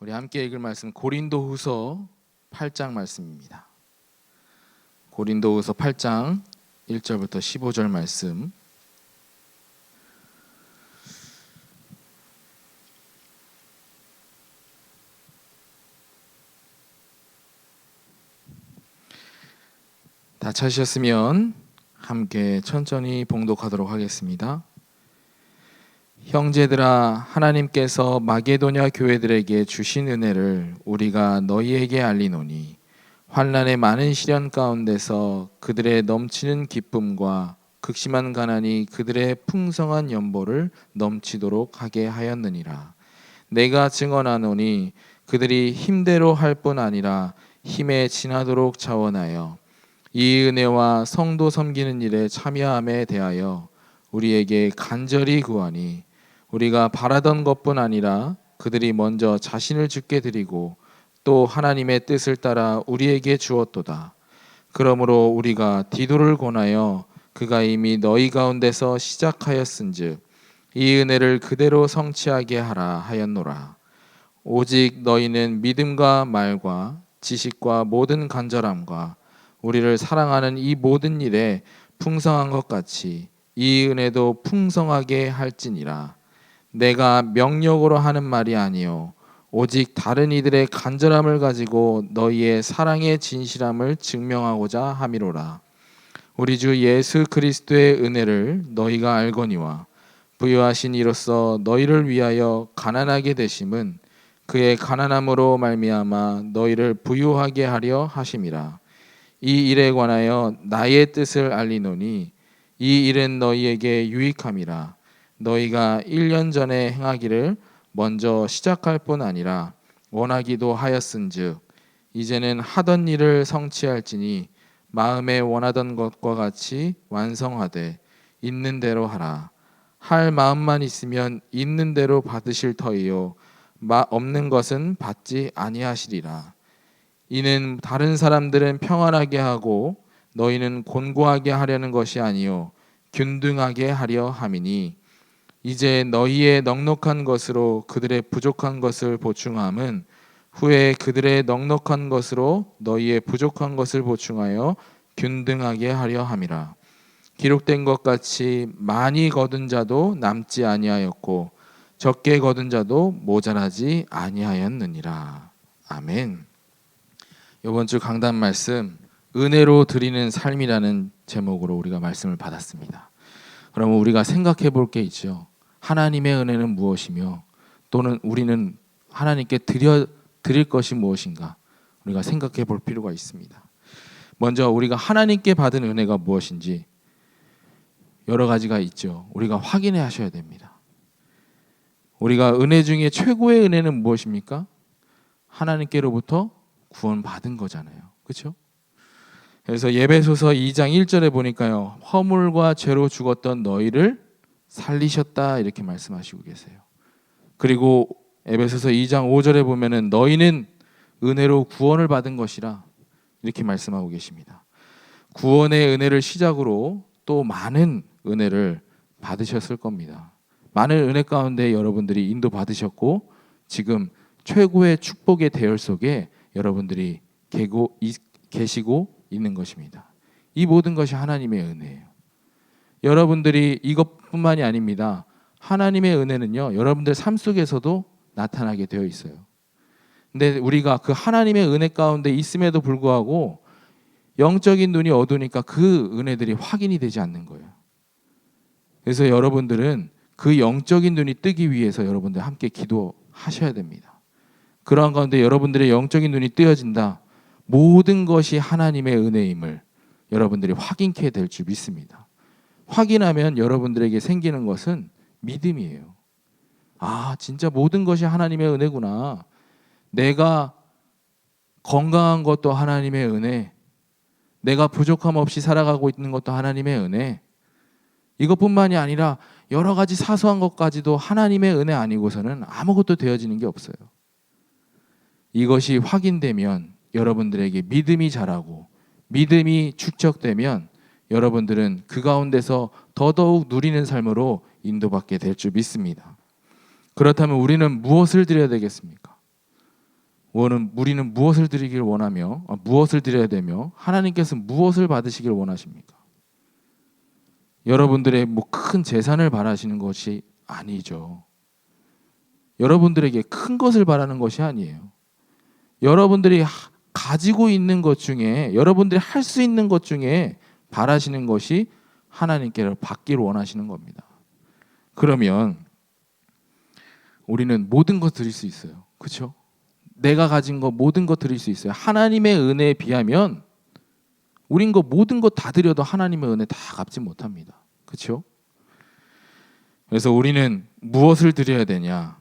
우리 함께 읽을 말씀 고린도후서 8장 말씀입니다. 고린도후서 8장 1절부터 15절 말씀. 다 찾으셨으면 함께 천천히 봉독하도록 하겠습니다. 형제들아, 하나님께서 마게도냐 교회들에게 주신 은혜를 우리가 너희에게 알리노니 환난의 많은 시련 가운데서 그들의 넘치는 기쁨과 극심한 가난이 그들의 풍성한 연보를 넘치도록 하게 하였느니라. 내가 증언하노니 그들이 힘대로 할 뿐 아니라 힘에 지나도록 자원하여 이 은혜와 성도 섬기는 일에 참여함에 대하여 우리에게 간절히 구하니 우리가 바라던 것뿐 아니라 그들이 먼저 자신을 주께 드리고 또 하나님의 뜻을 따라 우리에게 주었도다. 그러므로 우리가 디도를 권하여 그가 이미 너희 가운데서 시작하였은즉 이 은혜를 그대로 성취하게 하라 하였노라. 오직 너희는 믿음과 말과 지식과 모든 간절함과 우리를 사랑하는 이 모든 일에 풍성한 것 같이 이 은혜도 풍성하게 할지니라. 내가 명령으로 하는 말이 아니요 오직 다른 이들의 간절함을 가지고 너희의 사랑의 진실함을 증명하고자 함이로라. 우리 주 예수 그리스도의 은혜를 너희가 알거니와 부요하신 이로써 너희를 위하여 가난하게 되심은 그의 가난함으로 말미암아 너희를 부요하게 하려 하심이라. 이 일에 관하여 나의 뜻을 알리노니 이 일은 너희에게 유익함이라. 너희가 1년 전에 행하기를 먼저 시작할 뿐 아니라 원하기도 하였은즉 이제는 하던 일을 성취할지니 마음에 원하던 것과 같이 완성하되 있는 대로 하라. 할 마음만 있으면 있는 대로 받으실 터이요 없는 것은 받지 아니하시리라. 이는 다른 사람들은 평안하게 하고 너희는 곤고하게 하려는 것이 아니요 균등하게 하려 함이니 이제 너희의 넉넉한 것으로 그들의 부족한 것을 보충함은 후에 그들의 넉넉한 것으로 너희의 부족한 것을 보충하여 균등하게 하려 함이라. 기록된 것 같이 많이 거둔 자도 남지 아니하였고 적게 거둔 자도 모자라지 아니하였느니라. 아멘. 이번 주 강단 말씀 은혜로 드리는 삶이라는 제목으로 우리가 말씀을 받았습니다. 그러면 우리가 생각해 볼 게 있죠. 하나님의 은혜는 무엇이며 또는 우리는 하나님께 드릴 것이 무엇인가 우리가 생각해 볼 필요가 있습니다. 먼저 우리가 하나님께 받은 은혜가 무엇인지 여러 가지가 있죠. 우리가 확인해 하셔야 됩니다. 우리가 은혜 중에 최고의 은혜는 무엇입니까? 하나님께로부터 구원받은 거잖아요. 그렇죠? 그래서 에베소서 2장 1절에 보니까요. 허물과 죄로 죽었던 너희를 살리셨다 이렇게 말씀하시고 계세요. 그리고 에베소서 2장 5절에 보면은 너희는 은혜로 구원을 받은 것이라 이렇게 말씀하고 계십니다. 구원의 은혜를 시작으로 또 많은 은혜를 받으셨을 겁니다. 많은 은혜 가운데 여러분들이 인도받으셨고 지금 최고의 축복의 대열 속에 여러분들이 계시고 있는 것입니다. 이 모든 것이 하나님의 은혜예요. 여러분들이 이것뿐만이 아닙니다. 하나님의 은혜는요, 여러분들 삶 속에서도 나타나게 되어 있어요. 근데 우리가 그 하나님의 은혜 가운데 있음에도 불구하고 영적인 눈이 어두우니까 그 은혜들이 확인이 되지 않는 거예요. 그래서 여러분들은 그 영적인 눈이 뜨기 위해서 여러분들 함께 기도하셔야 됩니다. 그러한 가운데 여러분들의 영적인 눈이 뜨여진다. 모든 것이 하나님의 은혜임을 여러분들이 확인케 될 줄 믿습니다. 확인하면 여러분들에게 생기는 것은 믿음이에요. 아, 진짜 모든 것이 하나님의 은혜구나. 내가 건강한 것도 하나님의 은혜, 내가 부족함 없이 살아가고 있는 것도 하나님의 은혜. 이것뿐만이 아니라 여러 가지 사소한 것까지도 하나님의 은혜 아니고서는 아무것도 되어지는 게 없어요. 이것이 확인되면 여러분들에게 믿음이 자라고 믿음이 축적되면 여러분들은 그 가운데서 더더욱 누리는 삶으로 인도받게 될 줄 믿습니다. 그렇다면 우리는 무엇을 드려야 되겠습니까? 우리는 무엇을 드리길 원하며 무엇을 드려야 되며 하나님께서 무엇을 받으시길 원하십니까? 여러분들의 뭐 큰 재산을 바라시는 것이 아니죠. 여러분들에게 큰 것을 바라는 것이 아니에요. 여러분들이 가지고 있는 것 중에 여러분들이 할 수 있는 것 중에 바라시는 것이 하나님께로 받기를 원하시는 겁니다. 그러면 우리는 모든 것 드릴 수 있어요. 그렇죠? 내가 가진 거 모든 것 드릴 수 있어요. 하나님의 은혜에 비하면 우린 거 모든 것 다 드려도 하나님의 은혜 다 갚지 못합니다. 그렇죠? 그래서 우리는 무엇을 드려야 되냐?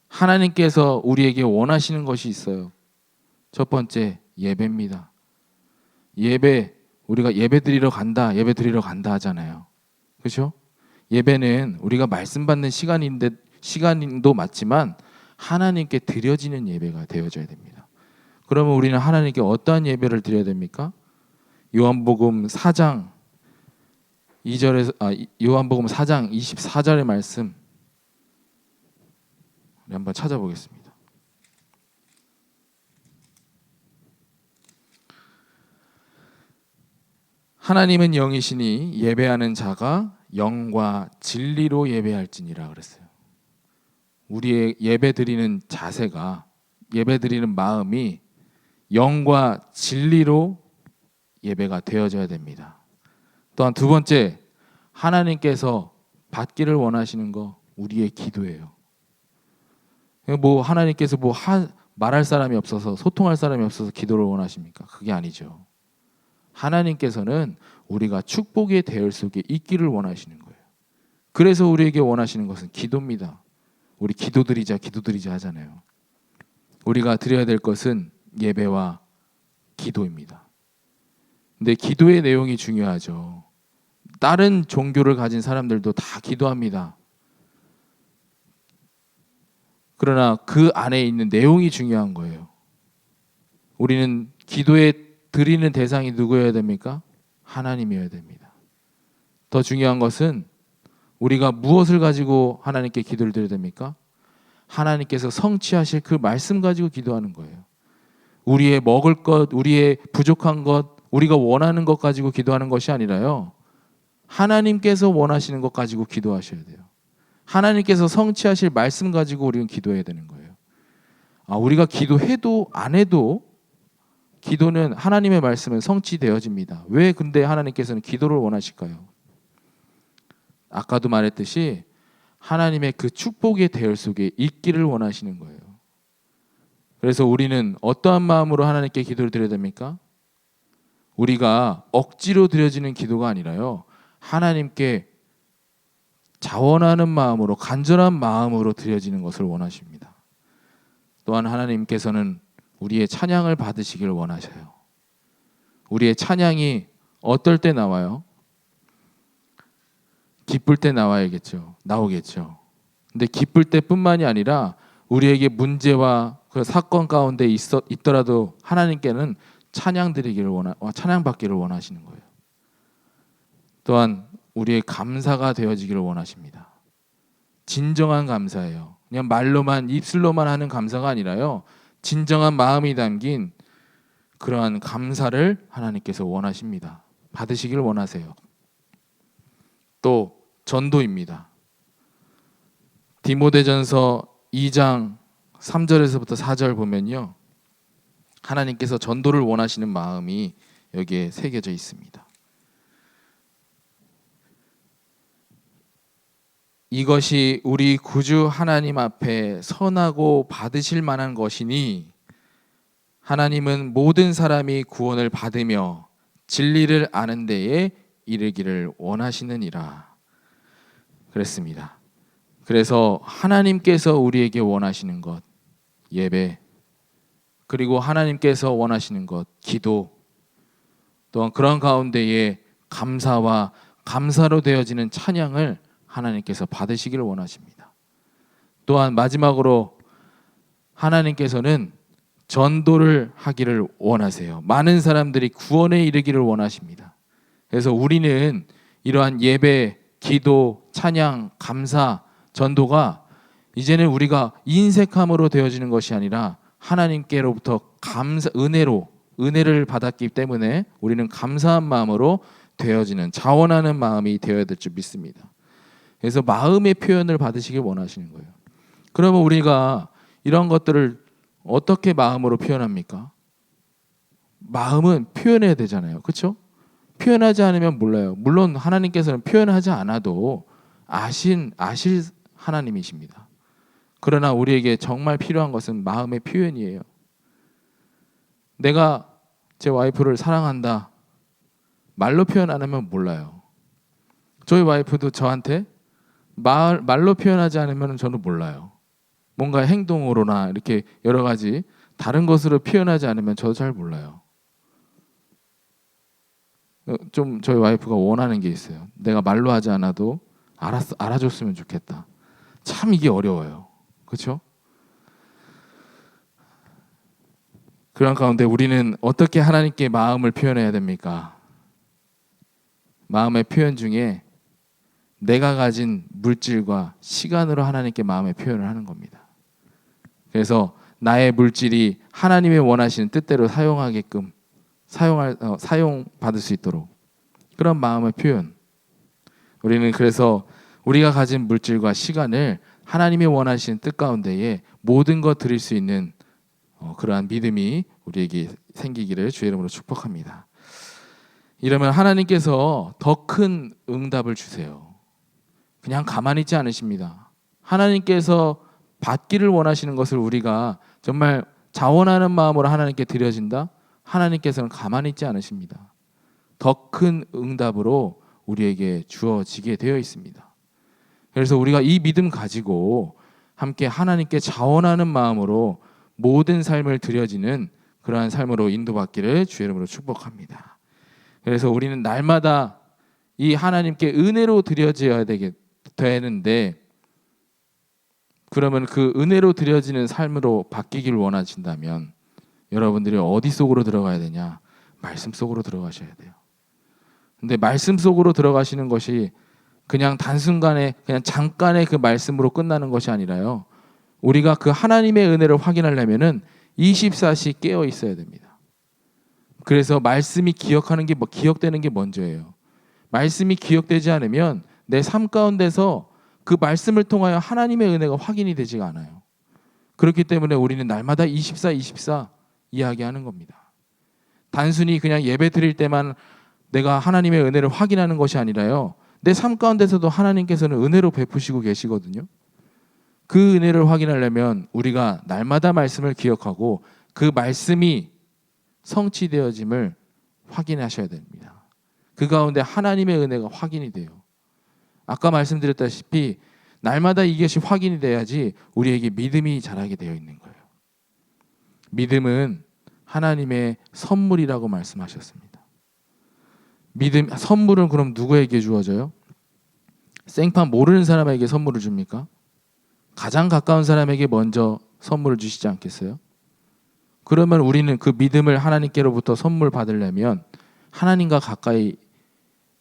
하나님께서 우리에게 원하시는 것이 있어요. 첫 번째, 예배입니다. 예배, 우리가 예배 드리러 간다 하잖아요. 그렇죠? 예배는 우리가 말씀 받는 시간도 맞지만 하나님께 드려지는 예배가 되어져야 됩니다. 그러면 우리는 하나님께 어떠한 예배를 드려야 됩니까? 요한복음 4장 24절의 말씀 한번 찾아보겠습니다. 하나님은 영이시니 예배하는 자가 영과 진리로 예배할지니라 그랬어요. 우리의 예배 드리는 자세가, 예배 드리는 마음이 영과 진리로 예배가 되어져야 됩니다. 또한 두 번째, 하나님께서 받기를 원하시는 거 우리의 기도예요. 뭐 하나님께서 말할 사람이 없어서, 소통할 사람이 없어서 기도를 원하십니까? 그게 아니죠. 하나님께서는 우리가 축복의 대열 속에 있기를 원하시는 거예요. 그래서 우리에게 원하시는 것은 기도입니다. 우리 기도드리자 하잖아요. 우리가 드려야 될 것은 예배와 기도입니다. 근데 기도의 내용이 중요하죠. 다른 종교를 가진 사람들도 다 기도합니다. 그러나 그 안에 있는 내용이 중요한 거예요. 우리는 기도에 드리는 대상이 누구여야 됩니까? 하나님이어야 됩니다. 더 중요한 것은 우리가 무엇을 가지고 하나님께 기도를 드려야 됩니까? 하나님께서 성취하실 그 말씀 가지고 기도하는 거예요. 우리의 먹을 것, 우리의 부족한 것, 우리가 원하는 것 가지고 기도하는 것이 아니라요. 하나님께서 원하시는 것 가지고 기도하셔야 돼요. 하나님께서 성취하실 말씀 가지고 우리는 기도해야 되는 거예요. 우리가 기도해도 안 해도 기도는 하나님의 말씀은 성취되어집니다. 왜 근데 하나님께서는 기도를 원하실까요? 아까도 말했듯이 하나님의 그 축복의 대열 속에 있기를 원하시는 거예요. 그래서 우리는 어떠한 마음으로 하나님께 기도를 드려야 됩니까? 우리가 억지로 드려지는 기도가 아니라요. 하나님께 자원하는 마음으로, 간절한 마음으로 드려지는 것을 원하십니다. 또한 하나님께서는 우리의 찬양을 받으시길 원하셔요. 우리의 찬양이 어떨 때 나와요? 기쁠 때 나오겠죠. 근데 기쁠 때뿐만이 아니라 우리에게 문제와 그 사건 가운데 있더라도 하나님께는 찬양 받기를 원하시는 거예요. 또한 우리의 감사가 되어지기를 원하십니다. 진정한 감사예요. 그냥 말로만, 입술로만 하는 감사가 아니라요. 진정한 마음이 담긴 그러한 감사를 하나님께서 원하십니다. 받으시길 원하세요. 또 전도입니다. 디모데전서 2장 3절에서부터 4절 보면요. 하나님께서 전도를 원하시는 마음이 여기에 새겨져 있습니다. 이것이 우리 구주 하나님 앞에 선하고 받으실 만한 것이니 하나님은 모든 사람이 구원을 받으며 진리를 아는 데에 이르기를 원하시느니라 그랬습니다. 그래서 하나님께서 우리에게 원하시는 것, 예배, 그리고 하나님께서 원하시는 것, 기도, 또한 그런 가운데에 감사와 감사로 되어지는 찬양을 하나님께서 받으시기를 원하십니다. 또한 마지막으로 하나님께서는 전도를 하기를 원하세요. 많은 사람들이 구원에 이르기를 원하십니다. 그래서 우리는 이러한 예배, 기도, 찬양, 감사, 전도가 이제는 우리가 인색함으로 되어지는 것이 아니라 하나님께로부터 은혜를 받았기 때문에 우리는 감사한 마음으로 되어지는 자원하는 마음이 되어야 될 줄 믿습니다. 그래서 마음의 표현을 받으시길 원하시는 거예요. 그러면 우리가 이런 것들을 어떻게 마음으로 표현합니까? 마음은 표현해야 되잖아요. 그렇죠? 표현하지 않으면 몰라요. 물론 하나님께서는 표현하지 않아도 아실 하나님이십니다. 그러나 우리에게 정말 필요한 것은 마음의 표현이에요. 내가 제 와이프를 사랑한다. 말로 표현 안 하면 몰라요. 저희 와이프도 저한테 말로 표현하지 않으면 저는 몰라요. 뭔가 행동으로나 이렇게 여러 가지 다른 것으로 표현하지 않으면 저도 잘 몰라요. 좀 저희 와이프가 원하는 게 있어요. 내가 말로 하지 않아도 알아줬으면 좋겠다. 참 이게 어려워요. 그렇죠? 그런 가운데 우리는 어떻게 하나님께 마음을 표현해야 됩니까? 마음의 표현 중에 내가 가진 물질과 시간으로 하나님께 마음의 표현을 하는 겁니다. 그래서 나의 물질이 하나님의 원하시는 뜻대로 사용하게끔 사용받을 수 있도록 그런 마음의 표현. 우리는 그래서 우리가 가진 물질과 시간을 하나님이 원하시는 뜻 가운데에 모든 것 드릴 수 있는 그러한 믿음이 우리에게 생기기를 주의 이름으로 축복합니다. 이러면 하나님께서 더 큰 응답을 주세요. 그냥 가만히 있지 않으십니다. 하나님께서 받기를 원하시는 것을 우리가 정말 자원하는 마음으로 하나님께 드려진다? 하나님께서는 가만히 있지 않으십니다. 더 큰 응답으로 우리에게 주어지게 되어 있습니다. 그래서 우리가 이 믿음 가지고 함께 하나님께 자원하는 마음으로 모든 삶을 드려지는 그러한 삶으로 인도받기를 주의 이름으로 축복합니다. 그래서 우리는 날마다 이 하나님께 은혜로 드려져야 되는데 그러면 그 은혜로 드려지는 삶으로 바뀌기를 원하신다면 여러분들이 어디 속으로 들어가야 되냐? 말씀 속으로 들어가셔야 돼요. 근데 말씀 속으로 들어가시는 것이 그냥 단순간에 그냥 잠깐의 그 말씀으로 끝나는 것이 아니라요. 우리가 그 하나님의 은혜를 확인하려면은 24시 깨어 있어야 됩니다. 그래서 말씀이 기억되는 게 먼저예요. 말씀이 기억되지 않으면 내 삶 가운데서 그 말씀을 통하여 하나님의 은혜가 확인이 되지가 않아요. 그렇기 때문에 우리는 날마다 24 이야기하는 겁니다. 단순히 그냥 예배 드릴 때만 내가 하나님의 은혜를 확인하는 것이 아니라요. 내 삶 가운데서도 하나님께서는 은혜로 베푸시고 계시거든요. 그 은혜를 확인하려면 우리가 날마다 말씀을 기억하고 그 말씀이 성취되어짐을 확인하셔야 됩니다. 그 가운데 하나님의 은혜가 확인이 돼요. 아까 말씀드렸다시피 날마다 이것이 확인이 돼야지 우리에게 믿음이 자라게 되어 있는 거예요. 믿음은 하나님의 선물이라고 말씀하셨습니다. 선물은 그럼 누구에게 주어져요? 생판 모르는 사람에게 선물을 줍니까? 가장 가까운 사람에게 먼저 선물을 주시지 않겠어요? 그러면 우리는 그 믿음을 하나님께로부터 선물 받으려면 하나님과 가까이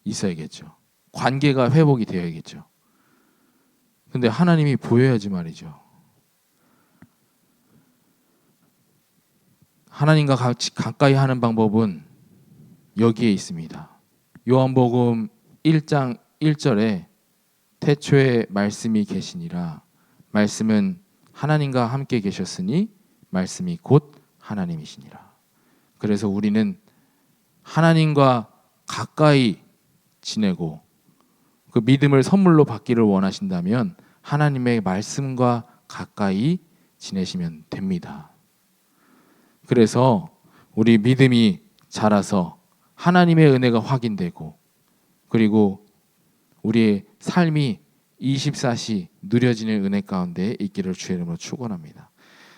있어야겠죠. 관계가 회복이 되어야겠죠. 근데 하나님이 보여야지 말이죠. 하나님과 가까이 하는 방법은 여기에 있습니다. 요한복음 1장 1절에 태초에 말씀이 계시니라. 말씀은 하나님과 함께 계셨으니 말씀이 곧 하나님이시니라. 그래서 우리는 하나님과 가까이 지내고 그 믿음을 선물로 받기를 원하신다면 하나님의 말씀과 가까이 지내시면 됩니다. 그래서 우리 믿음이 자라서 하나님의 은혜가 확인되고 그리고 우리의 삶이 24시 누려지는 은혜 가운데 있기를 주의 이름으로 축원합니다.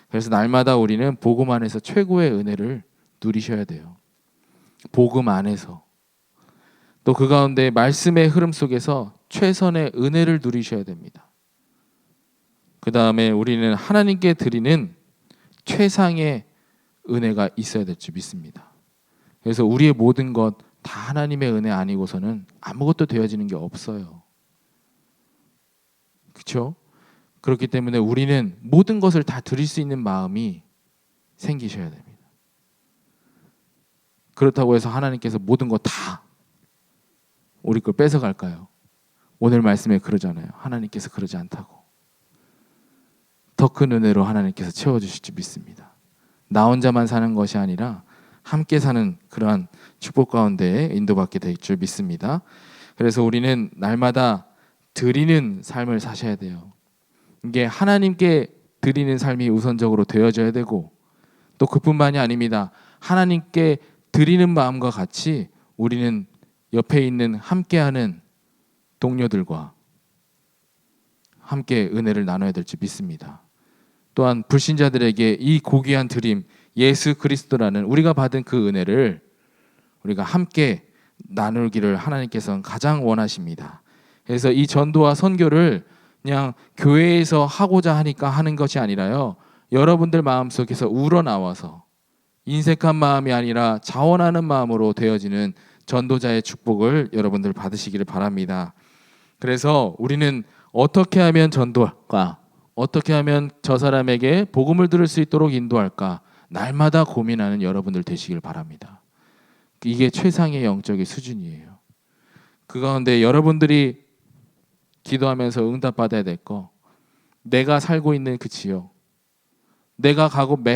그래서 날마다 우리는 복음 안에서 최고의 은혜를 누리셔야 돼요. 복음 안에서 또 그 가운데 말씀의 흐름 속에서 최선의 은혜를 누리셔야 됩니다. 그 다음에 우리는 하나님께 드리는 최상의 은혜가 있어야 될 줄 믿습니다. 그래서 우리의 모든 것 다 하나님의 은혜 아니고서는 아무것도 되어지는 게 없어요. 그렇죠? 그렇기 때문에 우리는 모든 것을 다 드릴 수 있는 마음이 생기셔야 됩니다. 그렇다고 해서 하나님께서 모든 거 다 우리 걸 뺏어갈까요? 오늘 말씀에 그러잖아요. 하나님께서 그러지 않다고. 더 큰 은혜로 하나님께서 채워주실 줄 믿습니다. 나 혼자만 사는 것이 아니라 함께 사는 그러한 축복 가운데 인도받게 될 줄 믿습니다. 그래서 우리는 날마다 드리는 삶을 사셔야 돼요. 이게 하나님께 드리는 삶이 우선적으로 되어져야 되고, 또 그뿐만이 아닙니다. 하나님께 드리는 마음과 같이 우리는 옆에 있는 함께하는 동료들과 함께 은혜를 나눠야 될 줄 믿습니다. 또한 불신자들에게 이 고귀한 드림 예수 그리스도라는 우리가 받은 그 은혜를 우리가 함께 나누기를 하나님께서는 가장 원하십니다. 그래서 이 전도와 선교를 그냥 교회에서 하고자 하니까 하는 것이 아니라요, 여러분들 마음속에서 우러나와서 인색한 마음이 아니라 자원하는 마음으로 되어지는 전도자의 축복을 여러분들 받으시기를 바랍니다. 그래서 우리는 어떻게 하면 전도할까? 어떻게 하면 저 사람에게 복음을 들을 수 있도록 인도할까? 날마다 고민하는 여러분들 되시길 바랍니다. 이게 최상의 영적인 수준이에요. 그 가운데 여러분들이 기도하면서 응답받아야 될 거, 내가 살고 있는 그 지역, 내가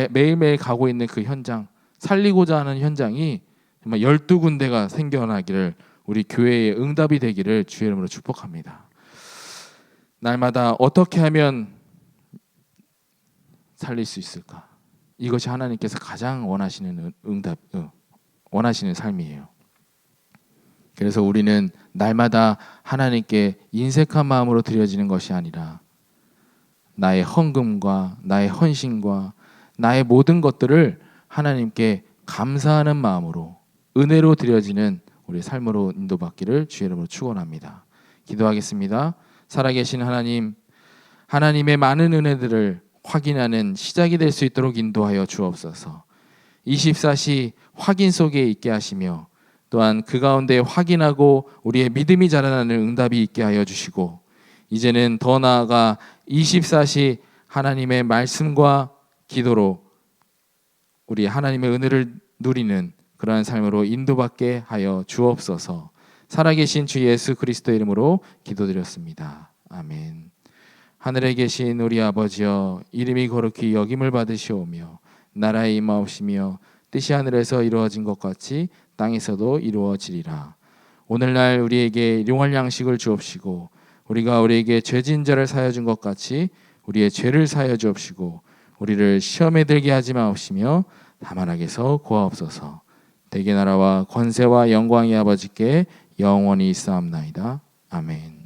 매일매일 가고 있는 그 현장, 살리고자 하는 현장이 정말 12군데가 생겨나기를, 우리 교회의 응답이 되기를 주의 이름으로 축복합니다. 날마다 어떻게 하면 살릴 수 있을까? 이것이 하나님께서 가장 원하시는 원하시는 삶이에요. 그래서 우리는 날마다 하나님께 인색한 마음으로 드려지는 것이 아니라 나의 헌금과 나의 헌신과 나의 모든 것들을 하나님께 감사하는 마음으로 은혜로 드려지는 우리 삶으로 인도받기를 주의 이름으로 축원합니다. 기도하겠습니다. 살아계신 하나님, 하나님의 많은 은혜들을 확인하는 시작이 될 수 있도록 인도하여 주옵소서. 24시 확인 속에 있게 하시며, 또한 그 가운데 확인하고 우리의 믿음이 자라나는 응답이 있게 하여 주시고, 이제는 더 나아가 24시 하나님의 말씀과 기도로 우리 하나님의 은혜를 누리는 그러한 삶으로 인도받게 하여 주옵소서. 살아계신 주 예수 그리스도의 이름으로 기도드렸습니다. 아멘. 하늘에 계신 우리 아버지여, 이름이 거룩히 여김을 받으시오며 나라의 임하옵시며 뜻이 하늘에서 이루어진 것 같이 땅에서도 이루어지리라. 오늘날 우리에게 일용할 양식을 주옵시고, 우리가 우리에게 죄진 자를 사하여 준 것 같이 우리의 죄를 사하여 주옵시고, 우리를 시험에 들게 하지 마옵시며 다만 악에서 구하옵소서. 대개 나라와 권세와 영광이 아버지께 영원히 있사옵나이다. 아멘.